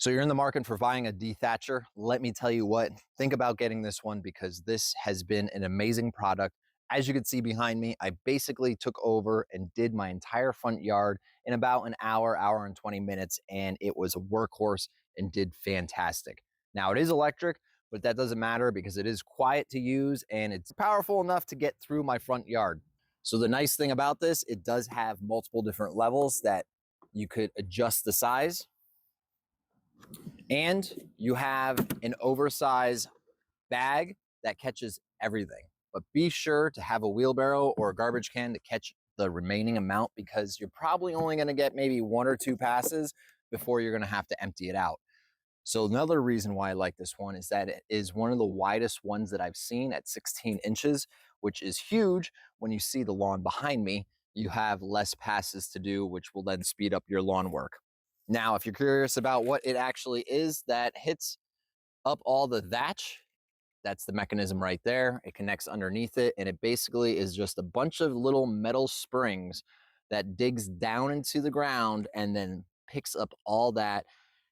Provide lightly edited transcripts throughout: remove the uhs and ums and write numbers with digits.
So you're in the market for buying a Dethatcher. Let me tell you what, think about getting this one because this has been an amazing product. As you can see behind me, I basically took over and did my entire front yard in about an hour and 20 minutes, and it was a workhorse and did fantastic. Now it is electric, but that doesn't matter because it is quiet to use and it's powerful enough to get through my front yard. So the nice thing about this, it does have multiple different levels that you could adjust the size. And you have an oversized bag that catches everything. But be sure to have a wheelbarrow or a garbage can to catch the remaining amount because you're probably only going to get maybe 1 or 2 passes before you're going to have to empty it out. So another reason why I like this one is that it is one of the widest ones that I've seen at 16 inches, which is huge. When you see the lawn behind me, you have less passes to do, which will then speed up your lawn work. Now, if you're curious about what it actually is that hits up all the thatch, that's the mechanism right there. It connects underneath it, and it basically is just a bunch of little metal springs that digs down into the ground and then picks up all that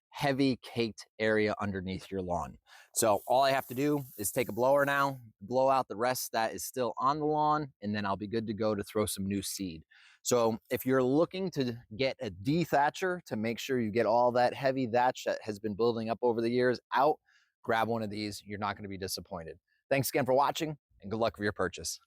heavy caked area underneath your lawn. So all I have to do is take a blower now, blow out the rest that is still on the lawn, and then I'll be good to go to throw some new seed. So if you're looking to get a dethatcher to make sure you get all that heavy thatch that has been building up over the years out, grab one of these. You're not going to be disappointed. Thanks again for watching, and good luck with your purchase.